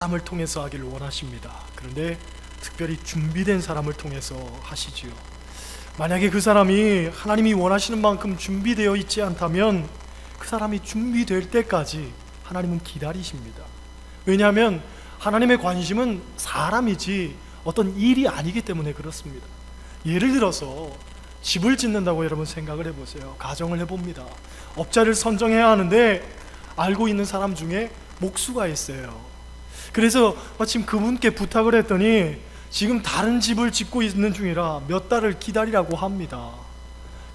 사람을 통해서 하기를 원하십니다. 그런데 특별히 준비된 사람을 통해서 하시지요. 만약에 그 사람이 하나님이 원하시는 만큼 준비되어 있지 않다면 그 사람이 준비될 때까지 하나님은 기다리십니다. 왜냐하면 하나님의 관심은 사람이지 어떤 일이 아니기 때문에 그렇습니다. 예를 들어서 집을 짓는다고 여러분 생각을 해보세요. 가정을 해봅니다. 업자를 선정해야 하는데 알고 있는 사람 중에 목수가 있어요. 그래서 마침 그분께 부탁을 했더니 지금 다른 집을 짓고 있는 중이라 몇 달을 기다리라고 합니다.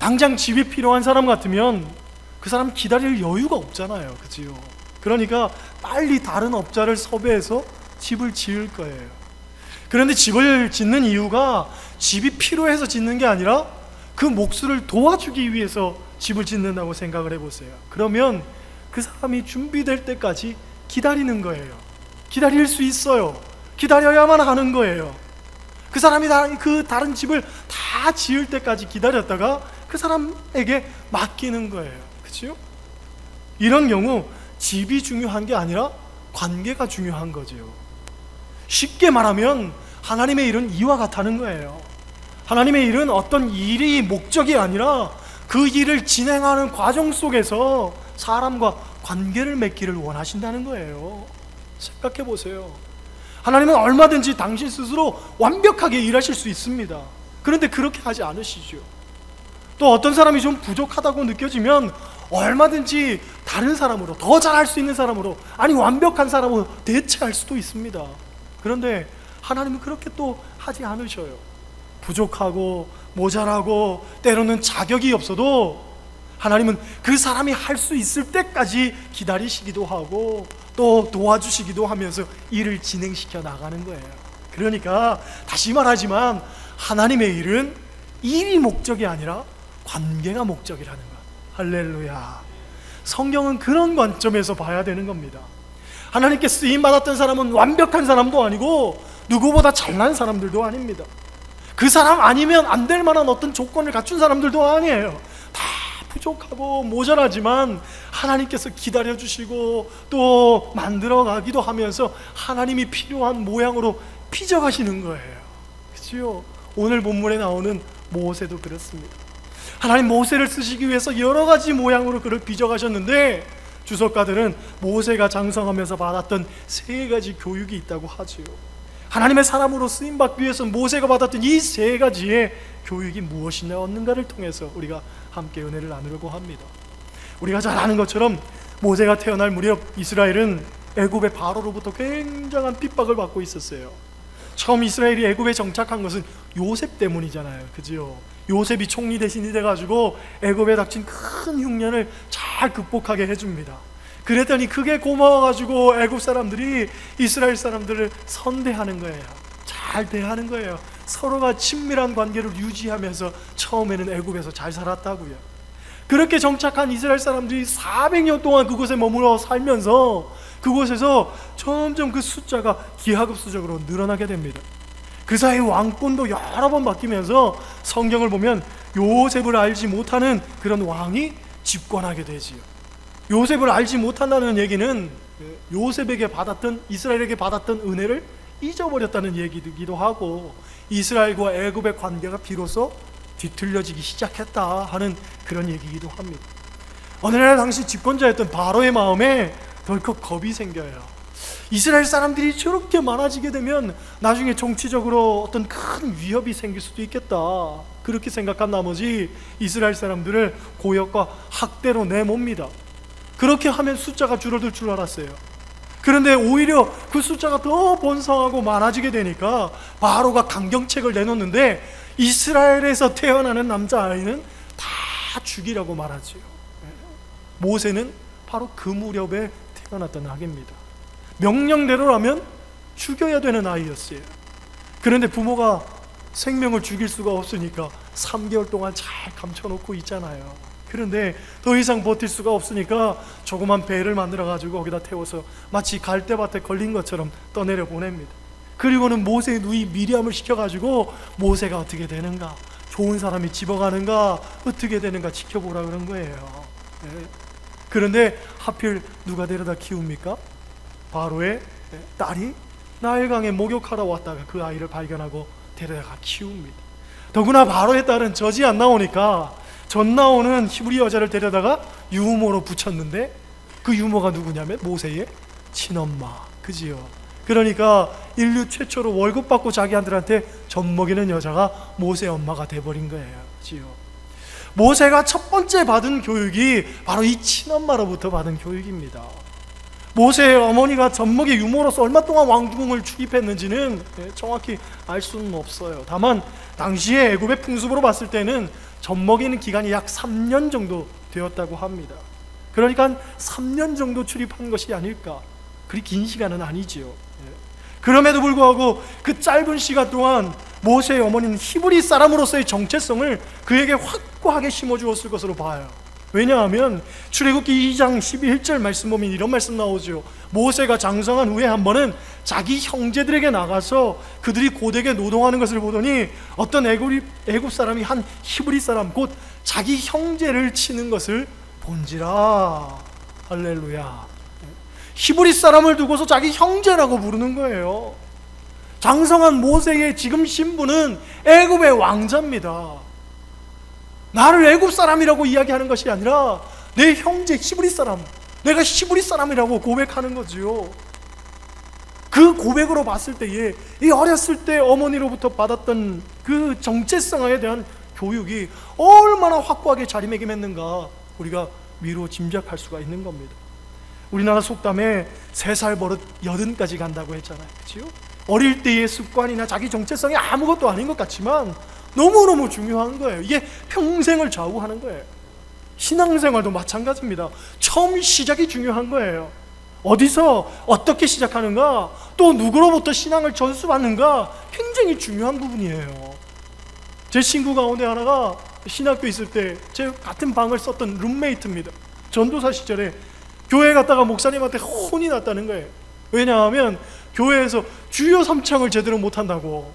당장 집이 필요한 사람 같으면 그 사람 기다릴 여유가 없잖아요. 그지요? 그러니까 빨리 다른 업자를 섭외해서 집을 지을 거예요. 그런데 집을 짓는 이유가 집이 필요해서 짓는 게 아니라 그 목수를 도와주기 위해서 집을 짓는다고 생각을 해보세요. 그러면 그 사람이 준비될 때까지 기다리는 거예요. 기다릴 수 있어요. 기다려야만 하는 거예요. 그 사람이 그 다른 집을 다 지을 때까지 기다렸다가 그 사람에게 맡기는 거예요. 그렇죠? 이런 경우 집이 중요한 게 아니라 관계가 중요한 거죠. 쉽게 말하면 하나님의 일은 이와 같다는 거예요. 하나님의 일은 어떤 일이 목적이 아니라 그 일을 진행하는 과정 속에서 사람과 관계를 맺기를 원하신다는 거예요. 생각해 보세요. 하나님은 얼마든지 당신 스스로 완벽하게 일하실 수 있습니다. 그런데 그렇게 하지 않으시죠. 또 어떤 사람이 좀 부족하다고 느껴지면 얼마든지 다른 사람으로, 더 잘할 수 있는 사람으로, 아니 완벽한 사람으로 대체할 수도 있습니다. 그런데 하나님은 그렇게 또 하지 않으셔요. 부족하고 모자라고 때로는 자격이 없어도 하나님은 그 사람이 할 수 있을 때까지 기다리시기도 하고 또 도와주시기도 하면서 일을 진행시켜 나가는 거예요. 그러니까 다시 말하지만 하나님의 일은 일이 목적이 아니라 관계가 목적이라는 것. 할렐루야. 성경은 그런 관점에서 봐야 되는 겁니다. 하나님께 쓰임받았던 사람은 완벽한 사람도 아니고 누구보다 잘난 사람들도 아닙니다. 그 사람 아니면 안 될 만한 어떤 조건을 갖춘 사람들도 아니에요. 다 부족하고 모자라지만 하나님께서 기다려주시고 또 만들어가기도 하면서 하나님이 필요한 모양으로 빚어가시는 거예요. 그렇죠? 오늘 본문에 나오는 모세도 그렇습니다. 하나님 모세를 쓰시기 위해서 여러 가지 모양으로 그를 빚어가셨는데 주석가들은 모세가 장성하면서 받았던 세 가지 교육이 있다고 하지요. 하나님의 사람으로 쓰임받기 위해서 모세가 받았던 이 세 가지의 교육이 무엇이었는가를 통해서 우리가 함께 은혜를 나누려고 합니다. 우리가 잘 아는 것처럼 모세가 태어날 무렵 이스라엘은 애굽의 바로로부터 굉장한 핍박을 받고 있었어요. 처음 이스라엘이 애굽에 정착한 것은 요셉 때문이잖아요. 그죠? 요셉이 총리 대신이 돼가지고 애굽에 닥친 큰 흉년을 잘 극복하게 해줍니다. 그랬더니 그게 고마워가지고 애굽 사람들이 이스라엘 사람들을 선대하는 거예요. 잘 대하는 거예요. 서로가 친밀한 관계를 유지하면서 처음에는 애굽에서 잘 살았다고요. 그렇게 정착한 이스라엘 사람들이 400년 동안 그곳에 머물러 살면서 그곳에서 점점 그 숫자가 기하급수적으로 늘어나게 됩니다. 그 사이 왕권도 여러 번 바뀌면서 성경을 보면 요셉을 알지 못하는 그런 왕이 집권하게 되지요. 요셉을 알지 못한다는 얘기는 요셉에게 받았던, 이스라엘에게 받았던 은혜를 잊어버렸다는 얘기이기도 하고 이스라엘과 애굽의 관계가 비로소 뒤틀려지기 시작했다 하는 그런 얘기이기도 합니다. 어느 날 당시 집권자였던 바로의 마음에 덜컥 겁이 생겨요. 이스라엘 사람들이 저렇게 많아지게 되면 나중에 정치적으로 어떤 큰 위협이 생길 수도 있겠다. 그렇게 생각한 나머지 이스라엘 사람들을 고역과 학대로 내몹니다. 그렇게 하면 숫자가 줄어들 줄 알았어요. 그런데 오히려 그 숫자가 더 번성하고 많아지게 되니까 바로가 강경책을 내놓는데 이스라엘에서 태어나는 남자아이는 다 죽이라고 말하지요. 모세는 바로 그 무렵에 태어났던 아기입니다. 명령대로라면 죽여야 되는 아이였어요. 그런데 부모가 생명을 죽일 수가 없으니까 3개월 동안 잘 감춰놓고 있잖아요. 그런데 더 이상 버틸 수가 없으니까 조그만 배를 만들어가지고 거기다 태워서 마치 갈대밭에 걸린 것처럼 떠내려 보냅니다. 그리고는 모세의 누이 미리암을 시켜가지고 모세가 어떻게 되는가, 좋은 사람이 집어가는가, 어떻게 되는가 지켜보라 그런 거예요. 네. 그런데 하필 누가 데려다 키웁니까? 바로의 딸이 나일강에 목욕하러 왔다가 그 아이를 발견하고 데려다가 키웁니다. 더구나 바로의 딸은 젖이 안 나오니까 젖 나오는 히브리 여자를 데려다가 유모로 붙였는데, 그 유모가 누구냐면 모세의 친엄마, 그지요? 그러니까 인류 최초로 월급 받고 자기한테 젖 먹이는 여자가 모세 엄마가 돼버린 거예요, 그지요? 모세가 첫 번째 받은 교육이 바로 이 친엄마로부터 받은 교육입니다. 모세의 어머니가 젖먹이 유모로서 얼마 동안 왕궁을 출입했는지는 정확히 알 수는 없어요. 다만 당시에 애굽의 풍습으로 봤을 때는 젖먹이는 기간이 약 3년 정도 되었다고 합니다. 그러니까 3년 정도 출입한 것이 아닐까. 그리 긴 시간은 아니지요. 그럼에도 불구하고 그 짧은 시간 동안 모세의 어머니는 히브리 사람으로서의 정체성을 그에게 확고하게 심어주었을 것으로 봐요. 왜냐하면 출애굽기 2장 11절 말씀 보면 이런 말씀 나오죠. 모세가 장성한 후에 한 번은 자기 형제들에게 나가서 그들이 고되게 노동하는 것을 보더니 어떤 애굽 사람이 한 히브리 사람 곧 자기 형제를 치는 것을 본지라. 할렐루야. 히브리 사람을 두고서 자기 형제라고 부르는 거예요. 장성한 모세의 지금 신분은 애굽의 왕자입니다. 나를 애굽 사람이라고 이야기하는 것이 아니라 내 형제 히브리 사람, 내가 히브리 사람이라고 고백하는 거지요. 그 고백으로 봤을 때에 이 어렸을 때 어머니로부터 받았던 그 정체성에 대한 교육이 얼마나 확고하게 자리매김했는가 우리가 미루어 짐작할 수가 있는 겁니다. 우리나라 속담에 3살 버릇 80까지 간다고 했잖아요, 그렇죠? 어릴 때의 습관이나 자기 정체성이 아무것도 아닌 것 같지만 너무너무 중요한 거예요. 이게 평생을 좌우하는 거예요. 신앙생활도 마찬가지입니다. 처음 시작이 중요한 거예요. 어디서 어떻게 시작하는가, 또 누구로부터 신앙을 전수받는가 굉장히 중요한 부분이에요. 제 친구 가운데 하나가 신학교 있을 때 제 같은 방을 썼던 룸메이트입니다. 전도사 시절에 교회 갔다가 목사님한테 혼이 났다는 거예요. 왜냐하면 교회에서 주여 삼창을 제대로 못한다고.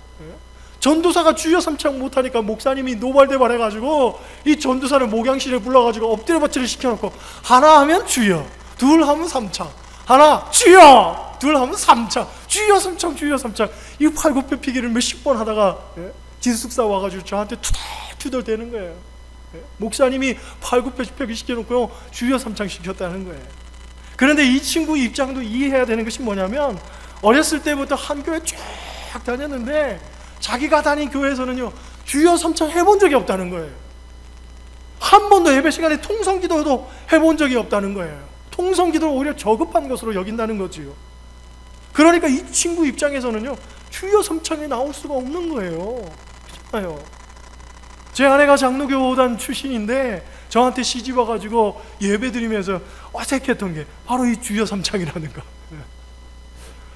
전도사가 주여 삼창 못하니까 목사님이 노발대발 해가지고 이 전도사를 목양실에 불러가지고 엎드려 받치를 시켜놓고 하나 하면 주여, 둘 하면 삼창, 하나 주여, 둘 하면 삼창, 주여 삼창, 주여 삼창. 이 팔굽혀펴기를 몇십 번 하다가 기숙사 와가지고 저한테 투덜투덜 대는 거예요. 목사님이 팔굽혀펴기 시켜놓고 주여 삼창 시켰다는 거예요. 그런데 이 친구 입장도 이해해야 되는 것이 뭐냐면 어렸을 때부터 한 교회 쭉 다녔는데 자기가 다닌 교회에서는요 주여 삼창 해본 적이 없다는 거예요. 한 번도 예배 시간에 통성기도도 해본 적이 없다는 거예요. 통성기도를 오히려 저급한 것으로 여긴다는 거지요. 그러니까 이 친구 입장에서는요 주여 삼창에 나올 수가 없는 거예요. 그렇잖아요. 제 아내가 장로교단 출신인데 저한테 시집 와가지고 예배 드리면서 어색했던 게 바로 이 주여 삼창이라는 거.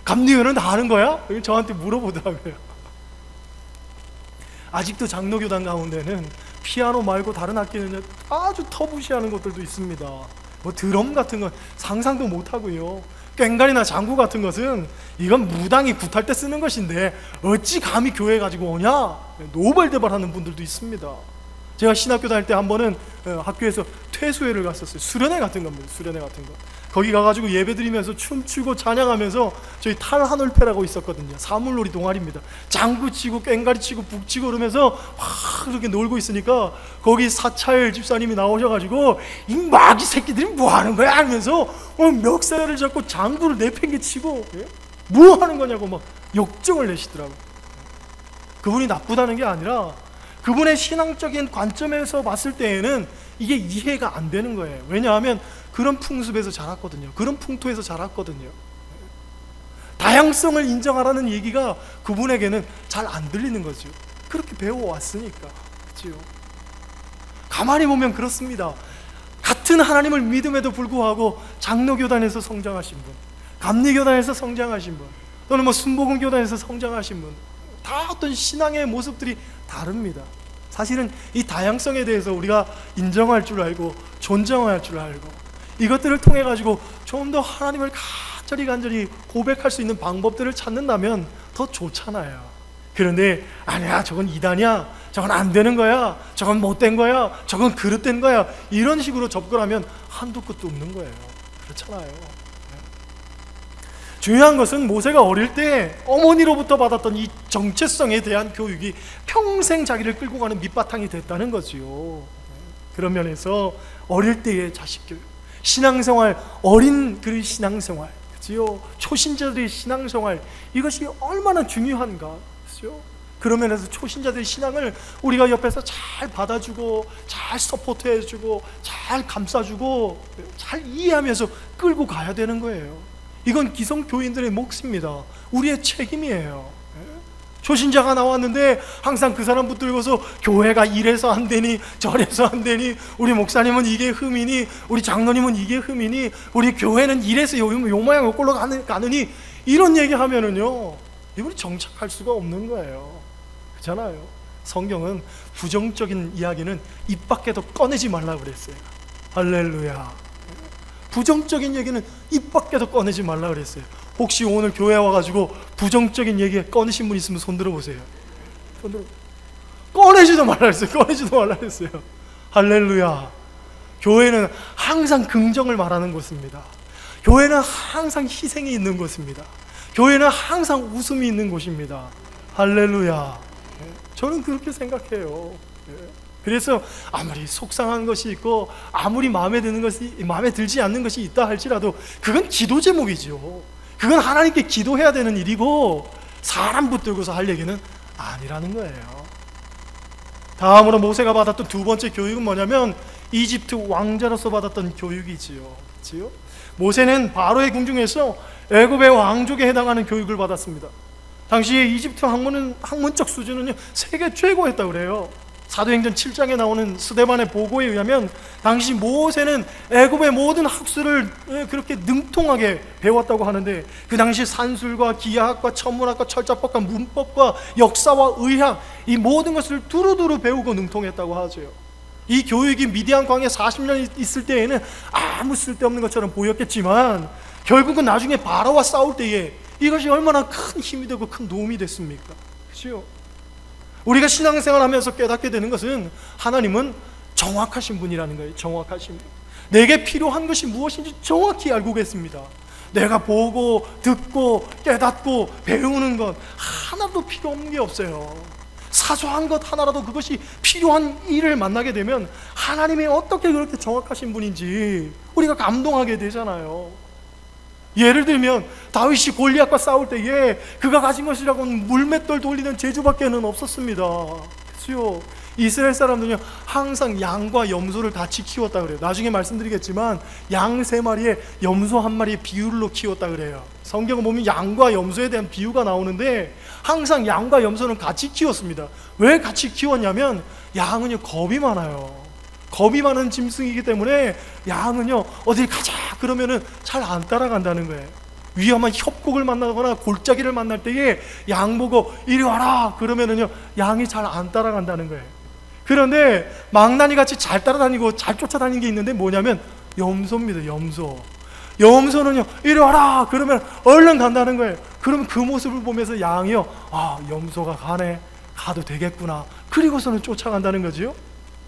감리교는 다 아는 거야? 저한테 물어보더라고요. 아직도 장로교단 가운데는 피아노 말고 다른 악기는 아주 터부시하는 것들도 있습니다. 뭐 드럼 같은 건 상상도 못하고요. 꽹과리나 장구 같은 것은 이건 무당이 굿할 때 쓰는 것인데 어찌 감히 교회에 가지고 오냐? 노발대발하는 분들도 있습니다. 제가 신학교 다닐 때 한 번은 학교에서 퇴소회를 갔었어요. 수련회 같은 겁니다. 수련회 같은 거. 거기 가가지고 예배 드리면서 춤추고 찬양하면서 저희 탈한올패라고 있었거든요. 사물놀이 동아리입니다. 장구 치고 꽹과리 치고 북 치고 그러면서 막 이렇게 놀고 있으니까 거기 사찰 집사님이 나오셔가지고 이 마귀 새끼들이 뭐 하는 거야 하면서 멱살을 잡고 장구를 내팽개치고 뭐 하는 거냐고 막 역정을 내시더라고요. 그분이 나쁘다는 게 아니라 그분의 신앙적인 관점에서 봤을 때에는 이게 이해가 안 되는 거예요. 왜냐하면 그런 풍습에서 자랐거든요. 그런 풍토에서 자랐거든요. 다양성을 인정하라는 얘기가 그분에게는 잘 안 들리는 거죠. 그렇게 배워왔으니까. 그렇죠? 가만히 보면 그렇습니다. 같은 하나님을 믿음에도 불구하고 장로교단에서 성장하신 분, 감리교단에서 성장하신 분, 또는 뭐 순복음교단에서 성장하신 분, 다 어떤 신앙의 모습들이 다릅니다. 사실은 이 다양성에 대해서 우리가 인정할 줄 알고 존중할 줄 알고 이것들을 통해 가지고 좀 더 하나님을 간절히 고백할 수 있는 방법들을 찾는다면 더 좋잖아요. 그런데 아니야, 저건 이단이야, 저건 안 되는 거야, 저건 못된 거야, 저건 그릇된 거야, 이런 식으로 접근하면 한도 끝도 없는 거예요. 그렇잖아요. 중요한 것은 모세가 어릴 때 어머니로부터 받았던 이 정체성에 대한 교육이 평생 자기를 끌고 가는 밑바탕이 됐다는 거지요. 그런 면에서 어릴 때의 자식 교육, 신앙생활, 어린 그의 신앙생활, 그지요? 초신자들의 신앙생활, 이것이 얼마나 중요한가, 그죠? 그런 면에서 초신자들의 신앙을 우리가 옆에서 잘 받아주고, 잘 서포트해주고, 잘 감싸주고, 잘 이해하면서 끌고 가야 되는 거예요. 이건 기성교인들의 몫입니다. 우리의 책임이에요. 초신자가 나왔는데 항상 그 사람 붙들고서 교회가 이래서 안 되니 저래서 안 되니, 우리 목사님은 이게 흠이니, 우리 장로님은 이게 흠이니, 우리 교회는 이래서 요 모양 요 꼴로 가느니, 이런 얘기하면은요, 이분이 정착할 수가 없는 거예요. 그렇잖아요. 성경은 부정적인 이야기는 입 밖에도 꺼내지 말라고 그랬어요. 할렐루야. 부정적인 얘기는 입 밖에도 꺼내지 말라 그랬어요. 혹시 오늘 교회 와가지고 부정적인 얘기 꺼내신 분 있으면 손 들어보세요. 꺼내지도 말라 그랬어요. 꺼내지도 말라 그랬어요. 할렐루야. 교회는 항상 긍정을 말하는 곳입니다. 교회는 항상 희생이 있는 곳입니다. 교회는 항상 웃음이 있는 곳입니다. 할렐루야. 저는 그렇게 생각해요. 그래서 아무리 속상한 것이 있고, 아무리 마음에 들지 않는 것이 있다 할지라도 그건 기도 제목이죠. 그건 하나님께 기도해야 되는 일이고, 사람 붙들고서 할 얘기는 아니라는 거예요. 다음으로 모세가 받았던 두 번째 교육은 뭐냐면 이집트 왕자로서 받았던 교육이지요. 그렇지요? 모세는 바로의 궁중에서 애굽의 왕족에 해당하는 교육을 받았습니다. 당시에 이집트 학문적 수준은요, 세계 최고였다고 그래요. 사도행전 7장에 나오는 스데반의 보고에 의하면 당시 모세는 애굽의 모든 학술을 그렇게 능통하게 배웠다고 하는데, 그 당시 산술과 기하학과 천문학과 철자법과 문법과 역사와 의학, 이 모든 것을 두루두루 배우고 능통했다고 하죠. 이 교육이 미디안 광야에 40년 있을 때에는 아무 쓸데없는 것처럼 보였겠지만, 결국은 나중에 바로와 싸울 때에 이것이 얼마나 큰 힘이 되고 큰 도움이 됐습니까? 그렇죠? 우리가 신앙생활 하면서 깨닫게 되는 것은 하나님은 정확하신 분이라는 거예요. 정확하신 분. 내게 필요한 것이 무엇인지 정확히 알고 계십니다. 내가 보고 듣고 깨닫고 배우는 것 하나도 필요 없는 게 없어요. 사소한 것 하나라도 그것이 필요한 일을 만나게 되면 하나님이 어떻게 그렇게 정확하신 분인지 우리가 감동하게 되잖아요. 예를 들면 다윗이 골리앗과 싸울 때에 그가 가진 것이라고는 물맷돌 돌리는 재주밖에는 없었습니다. 그렇죠? 이스라엘 사람들은요 항상 양과 염소를 같이 키웠다 그래요. 나중에 말씀드리겠지만 양 3마리에 염소 1마리의 비율로 키웠다 그래요. 성경을 보면 양과 염소에 대한 비유가 나오는데 항상 양과 염소는 같이 키웠습니다. 왜 같이 키웠냐면 양은요 겁이 많아요. 겁이 많은 짐승이기 때문에 양은요 어딜 가자 그러면은 잘 안 따라간다는 거예요. 위험한 협곡을 만나거나 골짜기를 만날 때에 양 보고 이리 와라 그러면은요 양이 잘 안 따라간다는 거예요. 그런데 망나니 같이 잘 따라다니고 잘 쫓아다니는 게 있는데 뭐냐면 염소입니다. 염소는요 이리 와라 그러면 얼른 간다는 거예요. 그러면 그 모습을 보면서 양이요 아 염소가 가네, 가도 되겠구나, 그리고서는 쫓아간다는 거지요.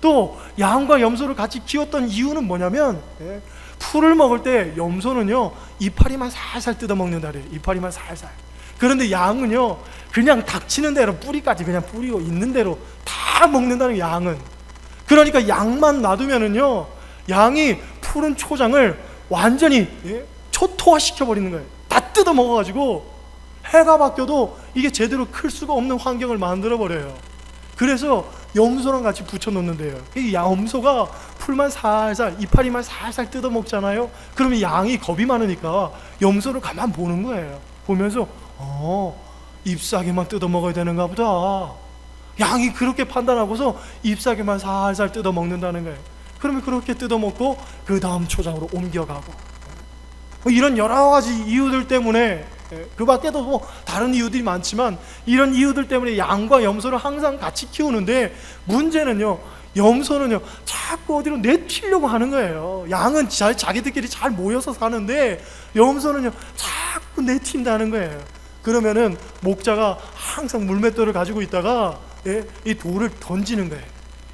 또 양과 염소를 같이 키웠던 이유는 뭐냐면 풀을 먹을 때 염소는요 이파리만 살살 뜯어먹는다 그래요. 이파리만 살살. 그런데 양은요 그냥 닥치는 대로 뿌리까지 그냥 뿌리고 있는 대로 다 먹는다는 거예요. 양은. 그러니까 양만 놔두면은요 양이 푸른 초장을 완전히 초토화시켜버리는 거예요. 다 뜯어먹어가지고 해가 바뀌어도 이게 제대로 클 수가 없는 환경을 만들어버려요. 그래서 염소랑 같이 붙여놓는데요. 이 염소가 풀만 살살, 이파리만 살살 뜯어먹잖아요. 그러면 양이 겁이 많으니까 염소를 가만 보는 거예요. 보면서 잎사귀만 뜯어먹어야 되는가 보다. 양이 그렇게 판단하고서 잎사귀만 살살 뜯어먹는다는 거예요. 그러면 그렇게 뜯어먹고 그 다음 초장으로 옮겨가고, 이런 여러 가지 이유들 때문에, 그 밖에도 뭐 다른 이유들이 많지만 이런 이유들 때문에 양과 염소를 항상 같이 키우는데, 문제는요 염소는요 자꾸 어디로 내튀려고 하는 거예요. 양은 자기들끼리 잘 모여서 사는데 염소는요 자꾸 내튄다는 거예요. 그러면은 목자가 항상 물맷돌을 가지고 있다가 이 돌을 던지는 거예요.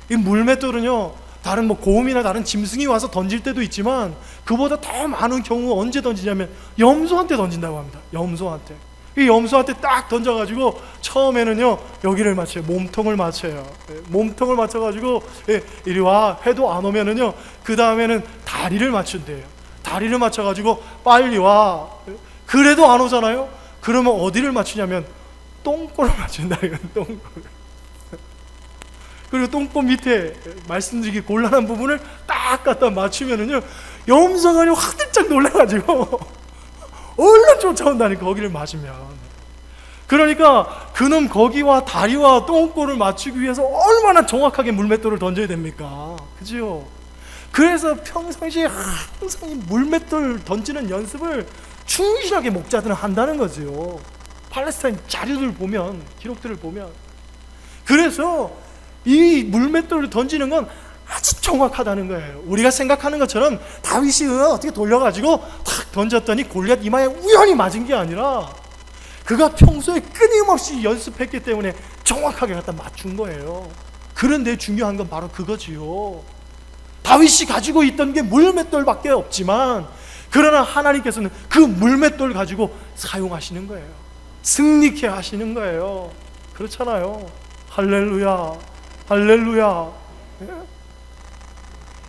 이 물맷돌은요 다른 곰이나 다른 짐승이 와서 던질 때도 있지만 그보다 더 많은 경우 언제 던지냐면 염소한테 던진다고 합니다. 염소한테. 이 염소한테 딱 던져가지고 처음에는요 여기를 맞춰요. 몸통을 맞춰요. 몸통을 맞춰가지고 이리 와 해도 안 오면은요 그 다음에는 다리를 맞춘대요. 다리를 맞춰가지고 빨리 와. 그래도 안 오잖아요. 그러면 어디를 맞추냐면 똥꼬를 맞춘다. 똥꼬를. 그리고 똥꼬 밑에 말씀드리기 곤란한 부분을 딱 갖다 맞추면은요 염소가 화들짝 놀라가지고 얼른 쫓아온다니까. 거기를 맞으면. 그러니까 그놈 거기와 다리와 똥꼬를 맞추기 위해서 얼마나 정확하게 물맷돌을 던져야 됩니까? 그죠? 그래서 평상시에 항상 이 물맷돌 던지는 연습을 충실하게 목자들은 한다는 거죠. 팔레스타인 자료들 보면, 기록들을 보면. 그래서 이 물맷돌을 던지는 건 아주 정확하다는 거예요. 우리가 생각하는 것처럼 다윗이 어떻게 돌려가지고 탁 던졌더니 골리앗 이마에 우연히 맞은 게 아니라 그가 평소에 끊임없이 연습했기 때문에 정확하게 갖다 맞춘 거예요. 그런데 중요한 건 바로 그거지요. 다윗이 가지고 있던 게 물맷돌밖에 없지만 그러나 하나님께서는 그 물맷돌 가지고 사용하시는 거예요. 승리케 하시는 거예요. 그렇잖아요. 할렐루야, 할렐루야.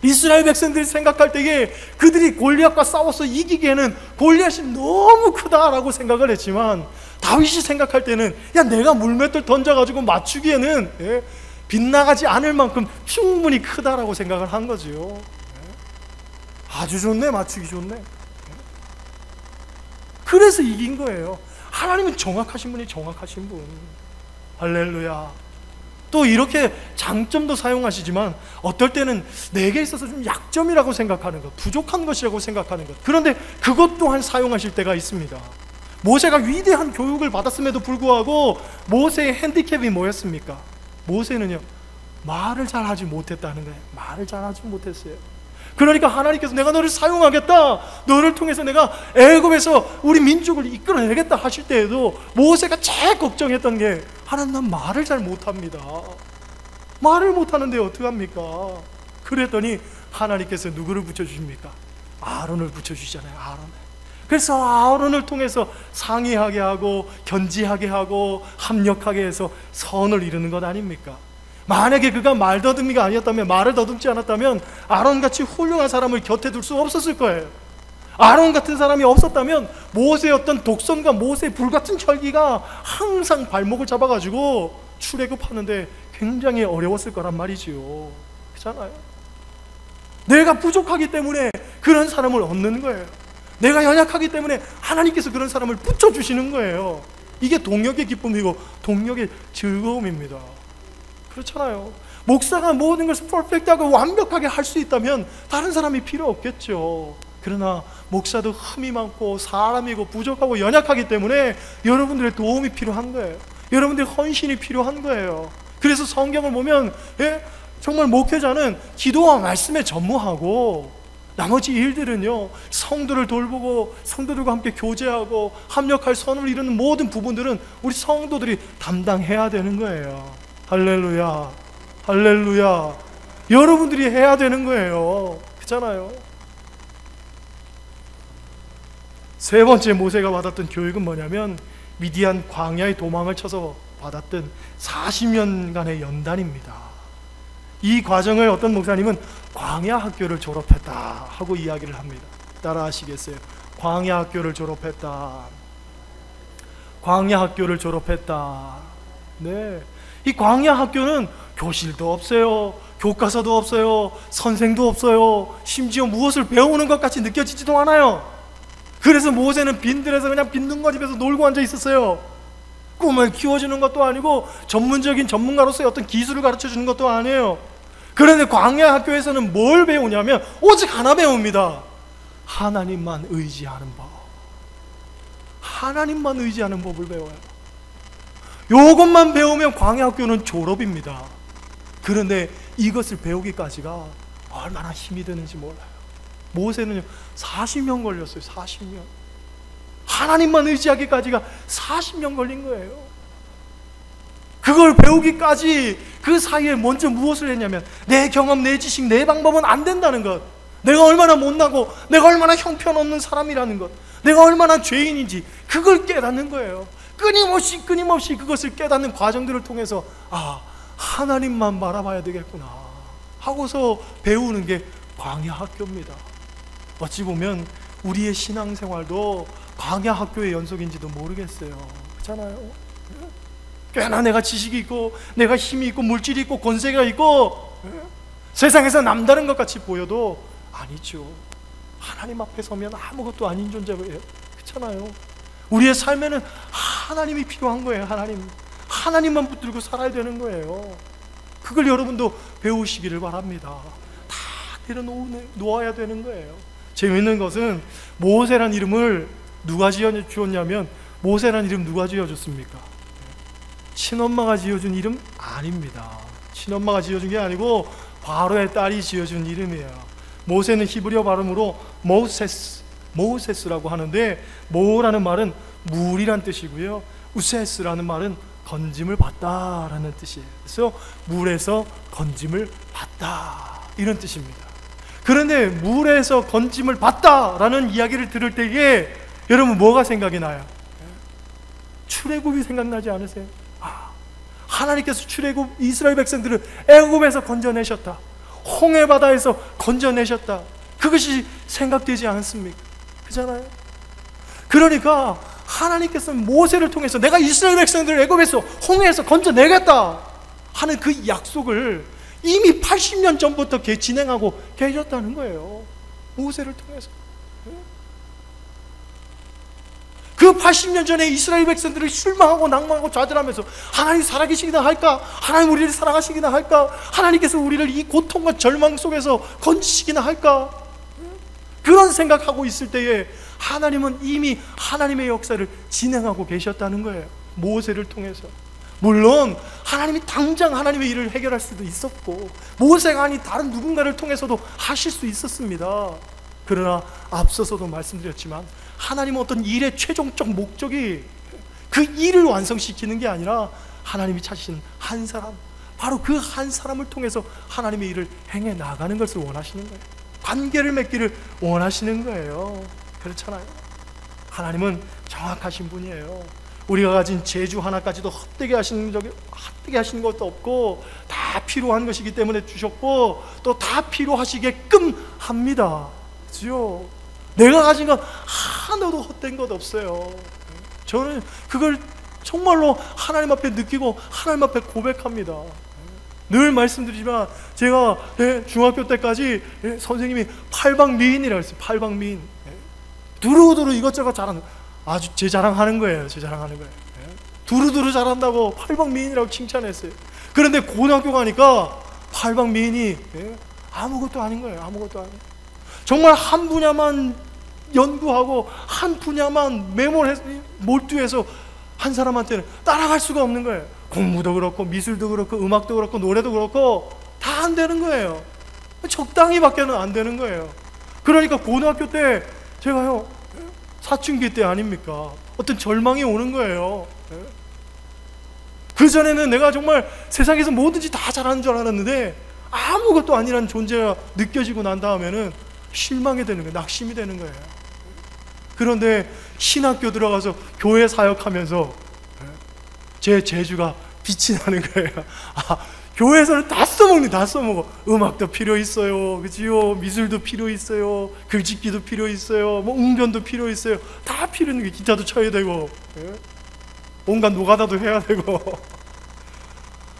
이스라엘 백성들이 생각할 때에 그들이 골리앗과 싸워서 이기기에는 골리앗이 너무 크다라고 생각을 했지만 다윗이 생각할 때는 야 내가 물맷돌 던져가지고 맞추기에는 빗나가지 않을 만큼 충분히 크다라고 생각을 한 거지요. 아주 좋네, 맞추기 좋네. 그래서 이긴 거예요. 하나님은 정확하신 분이 정확하신 분. 할렐루야. 또 이렇게 장점도 사용하시지만 어떨 때는 내게 있어서 좀 약점이라고 생각하는 것, 부족한 것이라고 생각하는 것, 그런데 그것 또한 사용하실 때가 있습니다. 모세가 위대한 교육을 받았음에도 불구하고 모세의 핸디캡이 뭐였습니까? 모세는요 말을 잘하지 못했다는 거예요. 말을 잘하지 못했어요. 그러니까 하나님께서 내가 너를 사용하겠다, 너를 통해서 내가 애굽에서 우리 민족을 이끌어내겠다 하실 때에도 모세가 제일 걱정했던 게 하나님 난 말을 잘 못합니다. 말을 못하는데 어떡합니까? 그랬더니 하나님께서 누구를 붙여주십니까? 아론을 붙여주시잖아요. 아론. 그래서 아론을 통해서 상의하게 하고 견지하게 하고 합력하게 해서 선을 이루는 것 아닙니까? 만약에 그가 말더듬이가 아니었다면, 말을 더듬지 않았다면 아론같이 훌륭한 사람을 곁에 둘 수 없었을 거예요. 아론 같은 사람이 없었다면 모세의 어떤 독선과 모세의 불같은 혈기가 항상 발목을 잡아가지고 출애굽하는데 굉장히 어려웠을 거란 말이지요. 그렇잖아요. 내가 부족하기 때문에 그런 사람을 얻는 거예요. 내가 연약하기 때문에 하나님께서 그런 사람을 붙여주시는 거예요. 이게 동역의 기쁨이고 동역의 즐거움입니다. 그렇잖아요. 목사가 모든 것을 퍼펙트하고 완벽하게 할 수 있다면 다른 사람이 필요 없겠죠. 그러나 목사도 흠이 많고 사람이고 부족하고 연약하기 때문에 여러분들의 도움이 필요한 거예요. 여러분들의 헌신이 필요한 거예요. 그래서 성경을 보면 정말 목회자는 기도와 말씀에 전무하고 나머지 일들은요 성도를 돌보고 성도들과 함께 교제하고 합력할 선을 이루는 모든 부분들은 우리 성도들이 담당해야 되는 거예요. 할렐루야, 할렐루야. 여러분들이 해야 되는 거예요. 그렇잖아요. 세 번째 모세가 받았던 교육은 뭐냐면 미디안 광야의 도망을 쳐서 받았던 40년간의 연단입니다. 이 과정을 어떤 목사님은 광야 학교를 졸업했다 하고 이야기를 합니다. 따라 하시겠어요? 광야 학교를 졸업했다. 광야 학교를 졸업했다. 네. 이 광야 학교는 교실도 없어요. 교과서도 없어요. 선생도 없어요. 심지어 무엇을 배우는 것 같이 느껴지지도 않아요. 그래서 모세는 빈들에서 그냥 빈둥거집에서 놀고 앉아 있었어요. 꿈을 키워주는 것도 아니고 전문적인 전문가로서의 어떤 기술을 가르쳐주는 것도 아니에요. 그런데 광야 학교에서는 뭘 배우냐면 오직 하나 배웁니다. 하나님만 의지하는 법. 하나님만 의지하는 법을 배워요. 요것만 배우면 광야 학교는 졸업입니다. 그런데 이것을 배우기까지가 얼마나 힘이 드는지 몰라요. 모세는요 40년 걸렸어요. 40년. 하나님만 의지하기까지가 40년 걸린 거예요. 그걸 배우기까지 그 사이에 먼저 무엇을 했냐면 내 경험, 내 지식, 내 방법은 안 된다는 것, 내가 얼마나 못나고 내가 얼마나 형편없는 사람이라는 것, 내가 얼마나 죄인인지 그걸 깨닫는 거예요. 끊임없이 그것을 깨닫는 과정들을 통해서 하나님만 바라봐야 되겠구나 하고서 배우는 게 광야 학교입니다. 어찌 보면 우리의 신앙생활도 광야 학교의 연속인지도 모르겠어요. 그렇잖아요. 꽤나 내가 지식이 있고 내가 힘이 있고 물질이 있고 권세가 있고 세상에서 남다른 것 같이 보여도 아니죠. 하나님 앞에 서면 아무것도 아닌 존재예요. 그렇잖아요. 우리의 삶에는 하나님이 필요한 거예요. 하나님만 붙들고 살아야 되는 거예요. 그걸 여러분도 배우시기를 바랍니다. 다 내려놓아야 되는 거예요. 재미있는 것은 모세란 이름을 누가 지어주었냐면, 모세란 이름 누가 지어줬습니까? 친엄마가 지어준 이름 아닙니다. 친엄마가 지어준 게 아니고 바로의 딸이 지어준 이름이에요. 모세는 히브리어 발음으로 모세스라고 하는데, 모라는 말은 물이란 뜻이고요, 우세스라는 말은 건짐을 받다라는 뜻이에요. 그래서 물에서 건짐을 받다 이런 뜻입니다. 그런데 물에서 건짐을 받다라는 이야기를 들을 때에 여러분 뭐가 생각이 나요? 출애굽이 생각나지 않으세요? 하나님께서 출애굽 이스라엘 백성들을 애굽에서 건져내셨다, 홍해 바다에서 건져내셨다, 그것이 생각되지 않습니까? 그잖아요. 그러니까 하나님께서는 모세를 통해서 내가 이스라엘 백성들을 애굽에서 홍해에서 건져내겠다 하는 그 약속을 이미 80년 전부터 진행하고 계셨다는 거예요. 모세를 통해서. 그 80년 전에 이스라엘 백성들을 실망하고 낭망하고 좌절하면서 하나님 살아계시기나 할까? 하나님 우리를 사랑하시기나 할까? 하나님께서 우리를 이 고통과 절망 속에서 건지시기나 할까? 그런 생각하고 있을 때에 하나님은 이미 하나님의 역사를 진행하고 계셨다는 거예요. 모세를 통해서. 물론 하나님이 당장 하나님의 일을 해결할 수도 있었고, 모세가 아닌 다른 누군가를 통해서도 하실 수 있었습니다. 그러나 앞서서도 말씀드렸지만 하나님은 어떤 일의 최종적 목적이 그 일을 완성시키는 게 아니라 하나님이 찾으신 한 사람, 바로 그 한 사람을 통해서 하나님의 일을 행해 나가는 것을 원하시는 거예요. 관계를 맺기를 원하시는 거예요. 그렇잖아요. 하나님은 정확하신 분이에요. 우리가 가진 재주 하나까지도 헛되게 하시는 것도 없고, 다 필요한 것이기 때문에 주셨고, 또 다 필요하시게끔 합니다. 그렇죠? 내가 가진 건 하나도 헛된 것 없어요. 저는 그걸 정말로 하나님 앞에 느끼고 하나님 앞에 고백합니다. 늘 말씀드리지만 제가 중학교 때까지 선생님이 팔방미인이라고 했어요. 팔방미인. 두루두루 이것저것 잘하는, 아주 제 자랑하는 거예요. 제 자랑하는 거예요. 두루두루 잘한다고 팔방미인이라고 칭찬했어요. 그런데 고등학교 가니까 팔방미인이 아무것도 아닌 거예요. 아무것도 아닌 거예요. 정말 한 분야만 연구하고 한 분야만 몰두해서 한 사람한테는 따라갈 수가 없는 거예요. 공부도 그렇고 미술도 그렇고 음악도 그렇고 노래도 그렇고 다 안 되는 거예요. 적당히 밖에는 안 되는 거예요. 그러니까 고등학교 때 제가요, 사춘기 때 아닙니까? 어떤 절망이 오는 거예요. 그 전에는 내가 정말 세상에서 뭐든지 다 잘하는 줄 알았는데 아무것도 아니라는 존재가 느껴지고 난 다음에는 실망이 되는 거예요. 낙심이 되는 거예요. 그런데 신학교 들어가서 교회 사역하면서 제 재주가 빛이 나는 거예요. 교회에서는 다 써먹어. 음악도 필요 있어요. 그지요? 미술도 필요 있어요. 글짓기도 필요 있어요. 뭐 웅변도 필요 있어요. 다 필요 있는 게, 기타도 쳐야 되고, 온갖 노가다도 해야 되고.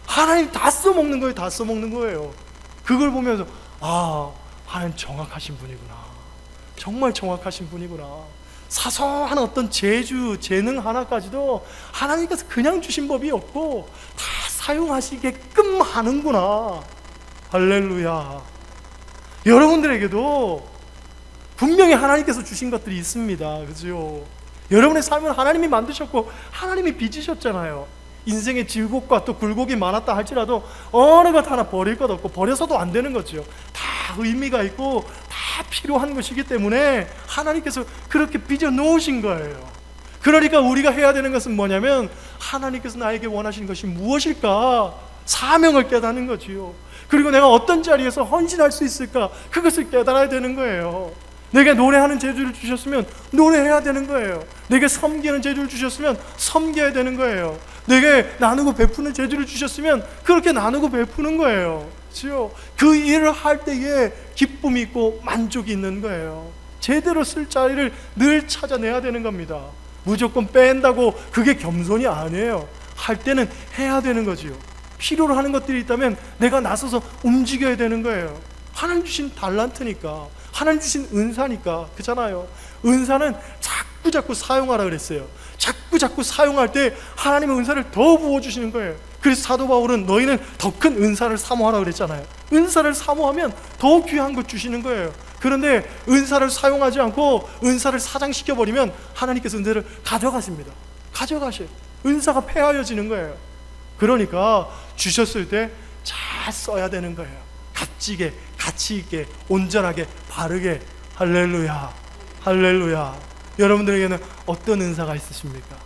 하나님 다 써먹는 거예요. 다 써먹는 거예요. 그걸 보면서 하나님 정확하신 분이구나. 정말 정확하신 분이구나. 사소한 어떤 재능 하나까지도 하나님께서 그냥 주신 법이 없고 다 사용하시게끔 하는구나. 할렐루야. 여러분들에게도 분명히 하나님께서 주신 것들이 있습니다. 그죠? 여러분의 삶은 하나님이 만드셨고 하나님이 빚으셨잖아요. 인생의 질곡과 또 굴곡이 많았다 할지라도 어느 것 하나 버릴 것 없고 버려서도 안 되는 거죠. 다 의미가 있고 다 필요한 것이기 때문에 하나님께서 그렇게 빚어 놓으신 거예요. 그러니까 우리가 해야 되는 것은 뭐냐면 하나님께서 나에게 원하시는 것이 무엇일까? 사명을 깨닫는 거지요. 그리고 내가 어떤 자리에서 헌신할 수 있을까? 그것을 깨달아야 되는 거예요. 내게 노래하는 재주를 주셨으면 노래해야 되는 거예요. 내게 섬기는 재주를 주셨으면 섬겨야 되는 거예요. 내게 나누고 베푸는 재주를 주셨으면 그렇게 나누고 베푸는 거예요. 그렇죠? 그 일을 할 때에 기쁨이 있고 만족이 있는 거예요. 제대로 쓸 자리를 늘 찾아내야 되는 겁니다. 무조건 뺀다고 그게 겸손이 아니에요. 할 때는 해야 되는 거지요. 필요로 하는 것들이 있다면 내가 나서서 움직여야 되는 거예요. 하나님 주신 달란트니까, 하나님 주신 은사니까. 그렇잖아요. 은사는 자꾸 사용하라 그랬어요. 자꾸 사용할 때 하나님의 은사를 더 부어주시는 거예요. 그래서 사도 바울은 너희는 더 큰 은사를 사모하라 그랬잖아요. 은사를 사모하면 더 귀한 것 주시는 거예요. 그런데 은사를 사용하지 않고 은사를 사장시켜버리면 하나님께서 은사를 가져가십니다. 가져가셔요. 은사가 폐하여지는 거예요. 그러니까 주셨을 때 잘 써야 되는 거예요. 값지게, 가치있게, 온전하게, 바르게. 할렐루야, 할렐루야. 여러분들에게는 어떤 은사가 있으십니까?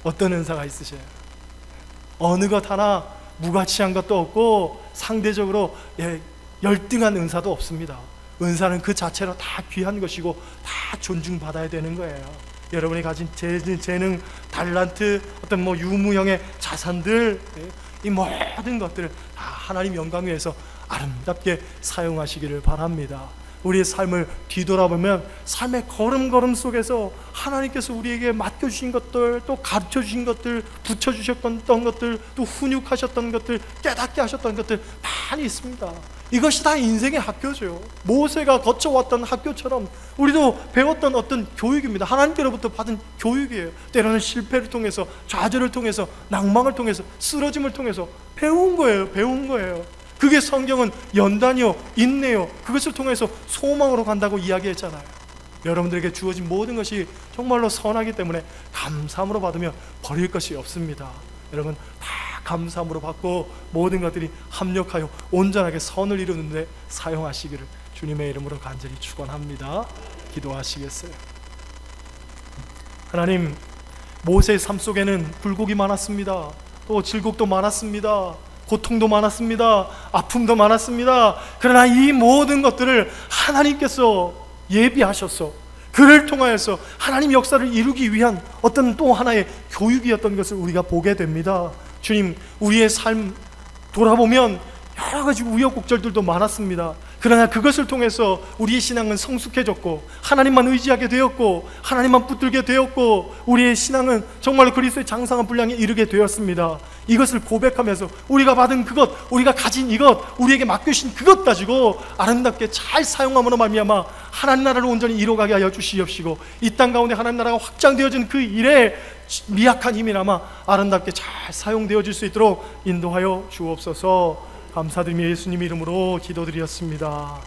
어떤 은사가 있으셔요? 어느 것 하나 무가치한 것도 없고 상대적으로 열등한 은사도 없습니다. 은사는 그 자체로 다 귀한 것이고 다 존중받아야 되는 거예요. 여러분이 가진 재능, 달란트, 어떤 유무형의 자산들, 이 모든 것들을 다 하나님 영광 위해서 아름답게 사용하시기를 바랍니다. 우리의 삶을 뒤돌아보면 삶의 걸음걸음 속에서 하나님께서 우리에게 맡겨주신 것들, 또 가르쳐주신 것들, 붙여주셨던 것들, 또 훈육하셨던 것들, 깨닫게 하셨던 것들 많이 있습니다. 이것이 다 인생의 학교죠. 모세가 거쳐왔던 학교처럼 우리도 배웠던 어떤 교육입니다. 하나님께로부터 받은 교육이에요. 때로는 실패를 통해서, 좌절을 통해서, 낭망을 통해서, 쓰러짐을 통해서 배운 거예요. 배운 거예요. 그게 성경은 연단이요, 인내요, 그것을 통해서 소망으로 간다고 이야기했잖아요. 여러분들에게 주어진 모든 것이 정말로 선하기 때문에 감사함으로 받으며 버릴 것이 없습니다. 여러분 다 감사함으로 받고 모든 것들이 합력하여 온전하게 선을 이루는데 사용하시기를 주님의 이름으로 간절히 축원합니다. 기도하시겠어요? 하나님, 모세의 삶 속에는 굴곡이 많았습니다. 또 질곡도 많았습니다. 고통도 많았습니다. 아픔도 많았습니다. 그러나 이 모든 것들을 하나님께서 예비하셔서 그를 통하여서 하나님 역사를 이루기 위한 어떤 또 하나의 교육이었던 것을 우리가 보게 됩니다. 주님, 우리의 삶 돌아보면 여러 가지 우여곡절들도 많았습니다. 그러나 그것을 통해서 우리의 신앙은 성숙해졌고 하나님만 의지하게 되었고 하나님만 붙들게 되었고 우리의 신앙은 정말로 그리스도의 장성한 분량에 이르게 되었습니다. 이것을 고백하면서 우리가 받은 그것, 우리가 가진 이것, 우리에게 맡겨주신 그것 가지고 아름답게 잘 사용함으로 말미암아 하나님 나라를 온전히 이루어가게 하여 주시옵시고 이 땅 가운데 하나님 나라가 확장되어진 그 일에 미약한 힘이나마 아름답게 잘 사용되어질 수 있도록 인도하여 주옵소서. 감사드리며 예수님 이름으로 기도드렸습니다.